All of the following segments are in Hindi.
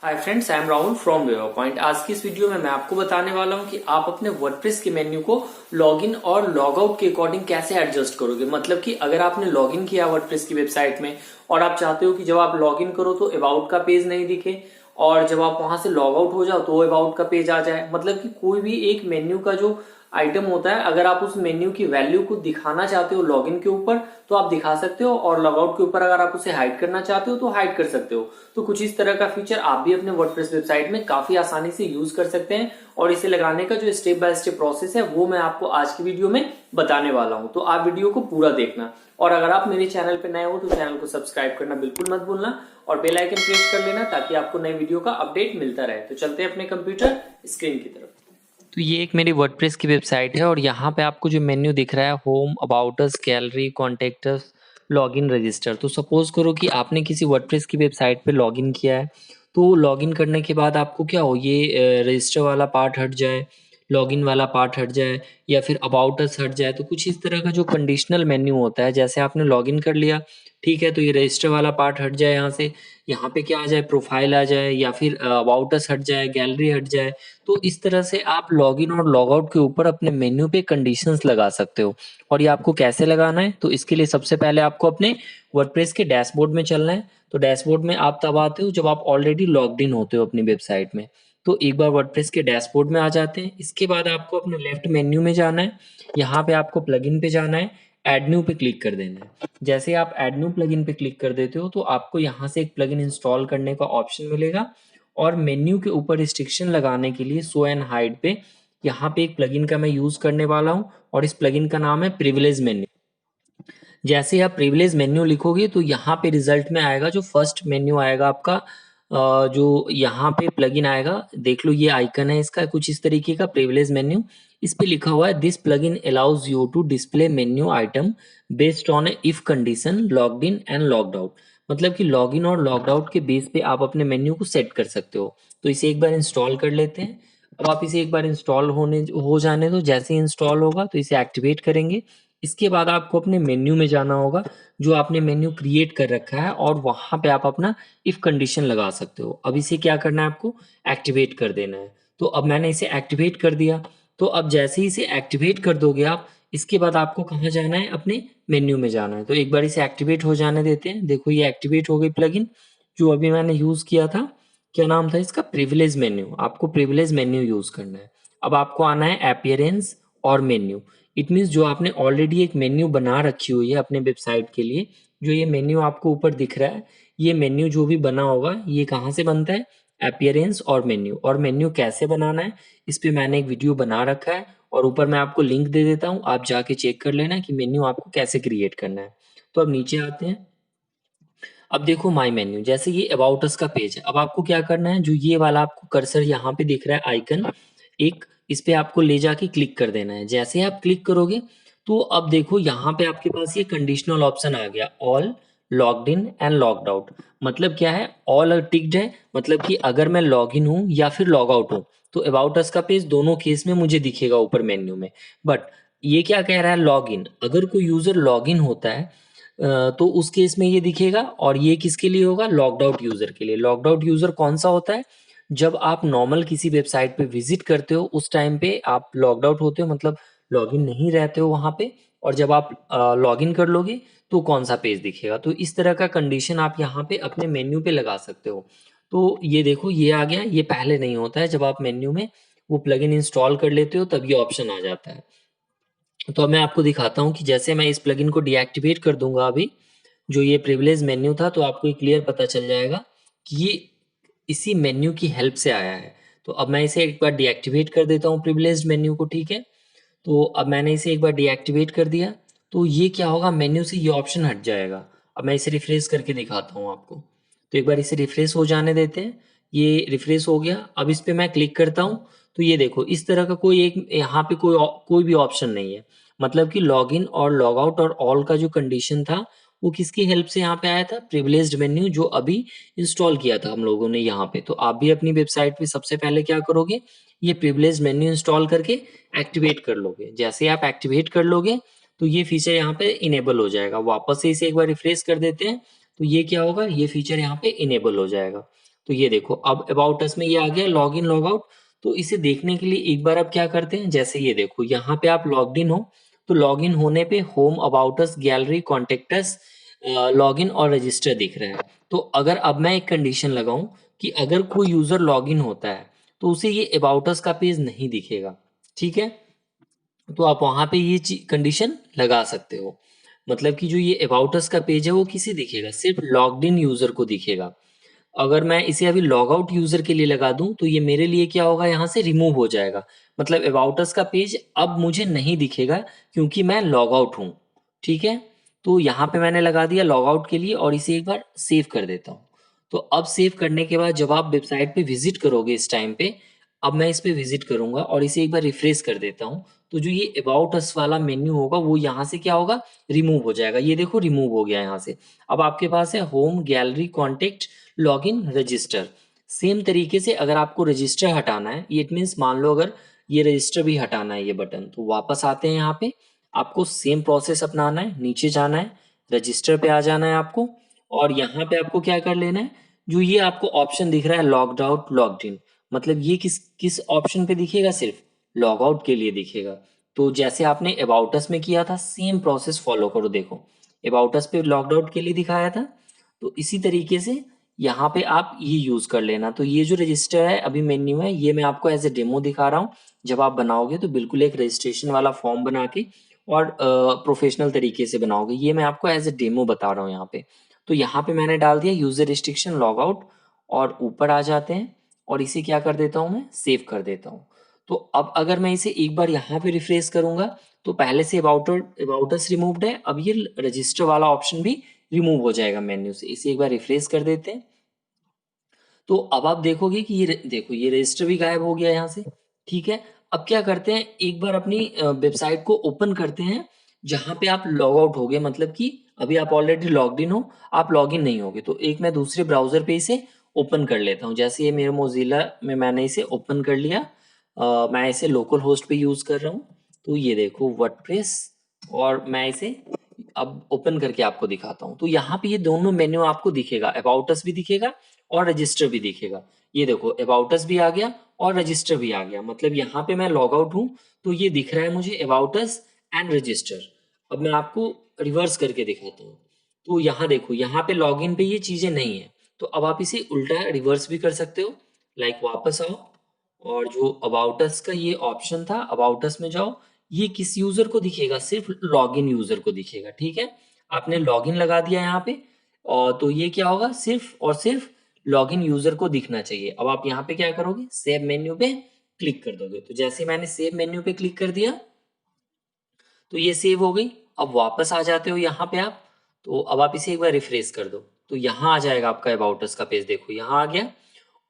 Hi friends, I am Rahul from waver point. आज की इस वीडियो में मैं आपको बताने वाला हूं कि आप अपने वर्डप्रेस के मेन्यू को लॉगिन और लॉग आउट के अकॉर्डिंग कैसे एडजस्ट करोगे। मतलब कि अगर आपने लॉगिन किया वर्डप्रेस की वेबसाइट में और आप चाहते हो कि जब आप लॉगिन करो तो अबाउट का पेज नहीं दिखे और जब आप वहां से लॉग आउट हो जाओ तो अबाउट का पेज आ जाए। मतलब कि कोई भी एक मेन्यू का जो आइटम होता है, अगर आप उस मेन्यू की वैल्यू को दिखाना चाहते हो लॉगिन के ऊपर तो आप दिखा सकते हो, और लॉगआउट के ऊपर अगर आप उसे हाइड करना चाहते हो तो हाइड कर सकते हो। तो कुछ इस तरह का फीचर आप भी अपने वर्डप्रेस वेबसाइट में काफी आसानी से यूज कर सकते हैं, और इसे लगाने का जो स्टेप बाय स्टेप प्रोसेस है वो मैं आपको आज की वीडियो में बताने वाला हूं। तो आप वीडियो को पूरा देखना, और अगर आप मेरे चैनल पे नए हो तो चैनल को सब्सक्राइब करना बिल्कुल मत भूलना और बेल आइकन प्रेस कर लेना ताकि आपको नई वीडियो का अपडेट मिलता रहे। तो चलते हैं अपने कंप्यूटर स्क्रीन की तरफ। तो ये एक मेरी वर्डप्रेस की वेबसाइट है और यहाँ पे आपको जो मेन्यू दिख रहा है home, about us, gallery, contact us, login, register. तो सपोज करो कि आपने किसी वर्डप्रेस की वेबसाइट पे लॉगिन किया है, तो लॉगिन करने के बाद आपको क्या हो, ये रजिस्टर वाला पार्ट हट जाए, लॉगिन वाला पार्ट हट जाए, या फिर अबाउट अस हट जाए। तो कुछ इस तरह का जो कंडीशनल मेन्यू होता है, जैसे आपने लॉगिन कर लिया, ठीक है, तो ये रजिस्टर वाला पार्ट हट जाए, यहाँ पे क्या आ जाए, प्रोफाइल आ जाए, या फिर अबाउट अस हट जाए, गैलरी हट जाए। तो इस तरह से आप लॉगिन और लॉग आउट के ऊपर अपने मेन्यू पे कंडीशंस लगा सकते हो। और ये आपको कैसे लगाना है, तो इसके लिए सबसे पहले आपको अपने वर्डप्रेस के डैशबोर्ड में चलना है। तो डैशबोर्ड में आप तब आते हो जब आप ऑलरेडी लॉग्ड इन होते हो अपनी वेबसाइट में। तो एक बार वर्डप्रेस के डैशबोर्ड में आ जाते हैं, इसके बाद आपको अपने लेफ्ट मेन्यू में जाना है। यहाँ पे आपको प्लगइन पे जाना है, ऐड न्यू पे क्लिक कर देना है। जैसे आप ऐड न्यू प्लगइन पे क्लिक कर देते हो तो आपको यहाँ से एक प्लगइन इंस्टॉल करने का ऑप्शन मिलेगा, और मेन्यू के ऊपर रिस्ट्रिक्शन लगाने के लिए शो एंड हाइड पे यहाँ पे एक प्लगइन का मैं यूज करने वाला हूँ, और इस प्लगइन का नाम है प्रिविलेज मेन्यू। जैसे आप प्रिविलेज मेन्यू लिखोगे तो यहाँ पे रिजल्ट में आएगा, जो फर्स्ट मेन्यू आएगा आपका, जो यहाँ पे प्लगइन आएगा, देख लो ये आइकन है इसका, कुछ इस तरीके का प्रिविलेज मेन्यू। इस पे लिखा हुआ है this plugin allows you to display menu item based on a if condition logged in and logged out. मतलब कि लॉगिन और लॉग्ड आउट के बेस पे आप अपने मेन्यू को सेट कर सकते हो। तो इसे एक बार इंस्टॉल कर लेते हैं। अब आप इसे एक बार इंस्टॉल हो जाने दो। जैसे ही इंस्टॉल होगा तो इसे एक्टिवेट करेंगे। इसके बाद आपको अपने मेन्यू में जाना होगा, जो आपने मेन्यू क्रिएट कर रखा है, और वहां पे आप अपना इफ कंडीशन लगा सकते हो। अब इसे क्या करना है, आपको एक्टिवेट कर देना है। तो अब मैंने इसे एक्टिवेट कर दिया। तो अब जैसे ही इसे एक्टिवेट कर दोगे आप, इसके बाद आपको कहाँ जाना है, अपने मेन्यू में जाना है। तो एक बार इसे एक्टिवेट हो जाने देते हैं। देखो ये एक्टिवेट हो गई प्लगइन, जो अभी मैंने यूज किया था। क्या नाम था इसका, प्रिविलेज मेन्यू। आपको प्रिविलेज मेन्यू यूज करना है। अब आपको आना है अपीयरेंस और मेन्यू। इट मीन्स जो आपने ऑलरेडी एक मेन्यू बना रखी हुई है अपने वेबसाइट के लिए, जो ये मेन्यू आपको ऊपर दिख रहा है, ये मेन्यू जो भी बना होगा ये कहाँ से बनता है, अपीयरेंस और मेन्यू। और मेन्यू कैसे बनाना है, इस पे मैंने एक वीडियो बना रखा है, और ऊपर मैं आपको लिंक दे देता हूँ, आप जाके चेक कर लेना कि मेन्यू आपको कैसे क्रिएट करना है। तो अब नीचे आते हैं। अब देखो माय मेन्यू, जैसे ये अबाउट अस का पेज है। अब आपको क्या करना है, जो ये वाला आपको कर्सर यहाँ पे दिख रहा है आइकन, एक, इस पे आपको ले जाके क्लिक कर देना है। जैसे आप क्लिक करोगे तो अब देखो यहाँ पे आपके पास ये कंडीशनल ऑप्शन आ गया, all, logged in and logged out. मतलब क्या है, ऑल टिक्ड है, मतलब कि अगर मैं लॉग इन हूँ या फिर लॉग आउट हूँ तो अबाउट अस का पेज दोनों केस में मुझे दिखेगा ऊपर मेन्यू में। बट ये क्या कह रहा है, लॉग इन। अगर कोई यूजर लॉग इन होता है तो उस केस में ये दिखेगा, और ये किसके लिए होगा, लॉग्ड आउट यूजर के लिए। लॉग्ड आउट यूजर कौन सा होता है, जब आप नॉर्मल किसी वेबसाइट पे विजिट करते हो उस टाइम पे आप लॉग्ड आउट होते हो, मतलब लॉगिन नहीं रहते हो वहां पे। और जब आप लॉगिन कर लोगे तो कौन सा पेज दिखेगा। तो इस तरह का कंडीशन आप यहाँ पे अपने मेन्यू पे लगा सकते हो। तो ये देखो ये आ गया, ये पहले नहीं होता है, जब आप मेन्यू में वो प्लगइन इंस्टॉल कर लेते हो तब ये ऑप्शन आ जाता है। तो अब मैं आपको दिखाता हूँ कि जैसे मैं इस प्लगइन को डीएक्टिवेट कर दूंगा अभी, जो ये प्रिविलेज मेन्यू था, तो आपको ये क्लियर पता चल जाएगा कि ये इसी मेन्यू की हेल्प से आया है। तो अब मैं इसे एक बार डीएक्टिवेट कर देता हूँ प्रिविलेज मेन्यू को, ठीक है। तो अब मैंने इसे एक बार डीएक्टिवेट कर दिया, तो ये क्या होगा, मेन्यू से ये ऑप्शन हट जाएगा। अब मैं इसे रिफ्रेश करके दिखाता हूँ आपको। तो एक बार इसे रिफ्रेश हो जाने देते हैं। ये रिफ्रेश हो गया। अब इस पे मैं क्लिक करता हूँ तो ये देखो इस तरह का कोई एक यहाँ पे कोई भी ऑप्शन नहीं है। मतलब कि लॉगिन और लॉग आउट और ऑल का जो कंडीशन था वो किसकी हेल्प से यहाँ पे आया था, प्रिविलेज्ड मेन्यू, जो अभी इंस्टॉल किया था हम लोगों ने यहाँ पे। तो आप भी अपनी वेबसाइट पे सबसे पहले क्या करोगे, ये प्रिविलेज मेन्यू इंस्टॉल करके एक्टिवेट कर लोगे। जैसे आप एक्टिवेट कर लोगे तो ये फीचर यहाँ पे इनेबल हो जाएगा। वापस से इसे एक बार रिफ्रेश कर देते हैं तो ये क्या होगा, ये फीचर यहाँ पे इनेबल हो जाएगा। तो ये देखो अब अबाउट अस में ये आ गया लॉग इन लॉग आउट। तो इसे देखने के लिए एक बार अब क्या करते हैं, जैसे ये देखो यहाँ पे आप लॉग्ड इन हो, तो लॉग इन होने पे home, about us, gallery, contact us, log in और रजिस्टर दिख रहा है। तो अगर अब मैं एक कंडीशन लगाऊं कि अगर कोई यूजर लॉग इन होता है तो उसे ये अबाउट अस का पेज नहीं दिखेगा, ठीक है। तो आप वहां पे ये कंडीशन लगा सकते हो, मतलब कि जो ये अबाउट अस का पेज है वो किसे दिखेगा, सिर्फ लॉग्ड इन यूजर को दिखेगा। अगर मैं इसे अभी लॉग आउट यूजर के लिए लगा दूं तो ये मेरे लिए क्या होगा, यहाँ से रिमूव हो जाएगा। मतलब अबाउट अस का पेज अब मुझे नहीं दिखेगा क्योंकि मैं लॉग आउट हूं, ठीक है। तो यहाँ पे मैंने लगा दिया लॉग आउट के लिए और इसे एक बार सेव कर देता हूँ। तो अब सेव करने के बाद जब आप वेबसाइट पे विजिट करोगे इस टाइम पे, अब मैं इस पे विजिट करूंगा और इसे एक बार रिफ्रेश कर देता हूँ। तो जो ये अबाउट अस वाला मेन्यू होगा वो यहाँ से क्या होगा, रिमूव हो जाएगा। ये देखो रिमूव हो गया यहाँ से। अब आपके पास है home, gallery, contact, login, register. Same तरीके से अगर आपको रजिस्टर हटाना है, ये इट मीन्स मान लो अगर ये रजिस्टर भी हटाना है ये बटन, तो वापस आते हैं यहाँ पे, आपको सेम प्रोसेस अपनाना है, नीचे जाना है, रजिस्टर पे आ जाना है आपको, और यहाँ पे आपको क्या कर लेना है, जो ये आपको ऑप्शन दिख रहा है लॉग्ड आउट लॉग्ड इन, मतलब ये किस किस ऑप्शन पे दिखेगा, सिर्फ लॉग आउट के लिए दिखेगा। तो जैसे आपने अबाउट अस में किया था सेम प्रोसेस फॉलो करो। देखो अबाउट अस पे लॉग्ड आउट के लिए दिखाया था, तो इसी तरीके से यहाँ पे आप ये यूज कर लेना। तो ये जो रजिस्टर है अभी मेन्यू है, ये मैं आपको एज ए डेमो दिखा रहा हूँ। जब आप बनाओगे तो बिल्कुल एक रजिस्ट्रेशन वाला फॉर्म बना के और प्रोफेशनल तरीके से बनाओगे। ये मैं आपको एज ए डेमो बता रहा हूँ यहाँ पे। तो यहाँ पे मैंने डाल दिया यूजर रिस्ट्रिक्शन लॉग आउट, और ऊपर आ जाते हैं और इसे क्या कर देता हूँ, मैं सेव कर देता हूँ। तो अब अगर मैं इसे एक बार यहाँ पे रिफ्रेश करूंगा तो पहले से अबाउट अस रिमूव्ड है, अब ये रजिस्टर वाला ऑप्शन भी रिमूव हो जाएगा मेन्यू से। इसे एक बार रिफ्रेश कर देते हैं। तो अब आप देखोगे कि देखो ये रजिस्टर भी गायब हो गया यहाँ से, ठीक है। अब क्या करते हैं, एक बार अपनी वेबसाइट को ओपन करते हैं जहां पे आप लॉग आउट हो गए, मतलब कि अभी आप ऑलरेडी लॉग्ड इन हो, आप लॉग इन नहीं होगे। तो एक मैं दूसरे ब्राउजर पे इसे ओपन कर लेता हूँ। जैसे ये मेरे मोजिला में मैंने इसे ओपन कर लिया, मैं इसे लोकल होस्ट पे यूज कर रहा हूँ। तो ये देखो वर्डप्रेस, और मैं इसे अब ओपन करके आपको दिखाता हूँ। तो यहाँ पे ये दोनों मेन्यू आपको दिखेगा, अबाउट अस भी दिखेगा और रजिस्टर भी दिखेगा। ये देखो अबाउट अस भी आ गया और रजिस्टर भी आ गया, मतलब यहाँ पे मैं लॉग आउट हूँ तो ये दिख रहा है मुझे अबाउट अस एंड रजिस्टर। अब मैं आपको रिवर्स करके दिखाता हूँ। तो यहाँ देखो यहाँ पे लॉग इन पे ये चीजें नहीं है, तो अब आप इसे उल्टा रिवर्स भी कर सकते हो। लाइक वापस आओ और जो अबाउट अस का ये ऑप्शन था, अबाउट अस में जाओ, ये किस यूजर को दिखेगा, सिर्फ लॉगिन यूजर को दिखेगा, ठीक है। आपने लॉगिन लगा दिया यहाँ पे, और तो ये क्या होगा, सिर्फ और सिर्फ लॉगिन यूजर को दिखना चाहिए। अब आप यहाँ पे क्या करोगे, सेव मेन्यू पे क्लिक कर दोगे। तो जैसे मैंने सेव मेन्यू पे क्लिक कर दिया तो ये सेव हो गई। अब वापस आ जाते हो यहाँ पे आप, तो अब आप इसे एक बार रिफ्रेश कर दो तो यहाँ आ जाएगा आपका अबाउट अस का पेज। देखो यहाँ आ गया,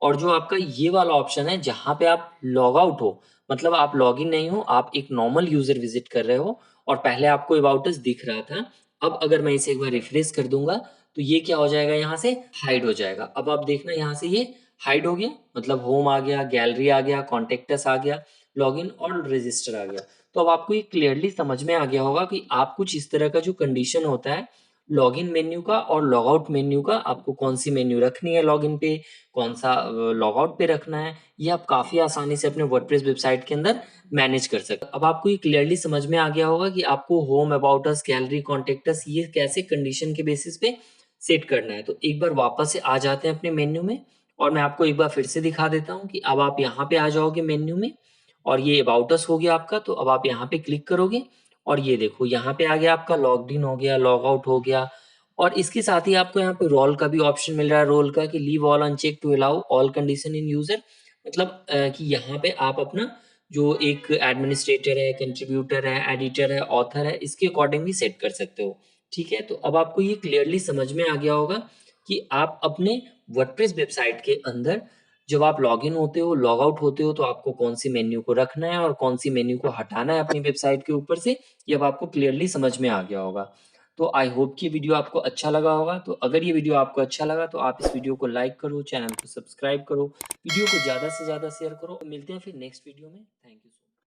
और जो आपका ये वाला ऑप्शन है जहां पे आप लॉग आउट हो, मतलब आप लॉग इन नहीं हो, आप एक नॉर्मल यूजर विजिट कर रहे हो और पहले आपको अबाउट अस दिख रहा था। अब अगर मैं इसे एक बार रिफ्रेश कर दूंगा तो ये क्या हो जाएगा, यहाँ से हाइड हो जाएगा। अब आप देखना यहाँ से ये हाइड हो गया, मतलब होम आ गया, गैलरी आ गया, कॉन्टेक्टस आ गया, लॉगिन और रजिस्टर आ गया। तो अब आपको ये क्लियरली समझ में आ गया होगा कि आप कुछ इस तरह का जो कंडीशन होता है लॉगिन मेन्यू का और लॉग आउट मेन्यू का, आपको कौन सी मेन्यू रखनी है लॉगिन पे, कौन सा लॉग आउट पे रखना है, ये आप काफी आसानी से अपने वर्डप्रेस वेबसाइट के अंदर मैनेज कर सकते हैं। अब आपको ये क्लियरली समझ में आ गया होगा कि आपको home, about us, gallery, contact us ये कैसे कंडीशन के बेसिस पे सेट करना है। तो एक बार वापस से आ जाते हैं अपने मेन्यू में, और मैं आपको एक बार फिर से दिखा देता हूँ कि अब आप यहाँ पे आ जाओगे मेन्यू में, और ये अबाउट अस हो गया आपका। तो अब आप यहाँ पे क्लिक करोगे और ये देखो यहाँ पे आ गया आपका लॉग्ड इन हो गया, लॉग आउट हो गया, और इसके साथ ही आपको यहाँ पे रोल का भी ऑप्शन मिल रहा है, रोल का कि leave all uncheck to allow all condition in user, मतलब कि यहाँ पे आप अपना जो एक एडमिनिस्ट्रेटर है, कंट्रीब्यूटर है, एडिटर है, ऑथर है, इसके अकॉर्डिंग भी सेट कर सकते हो, ठीक है। तो अब आपको ये क्लियरली समझ में आ गया होगा कि आप अपने वर्डप्रेस वेबसाइट के अंदर जब आप लॉग इन होते हो, लॉग आउट होते हो, तो आपको कौन सी मेन्यू को रखना है और कौन सी मेन्यू को हटाना है अपनी वेबसाइट के ऊपर से, ये अब आपको क्लियरली समझ में आ गया होगा। तो आई होप कि वीडियो आपको अच्छा लगा होगा। तो अगर ये वीडियो आपको अच्छा लगा तो आप इस वीडियो को लाइक करो, चैनल को सब्सक्राइब करो, वीडियो को ज़्यादा से ज़्यादा शेयर करो। मिलते हैं फिर नेक्स्ट वीडियो में। Thank you.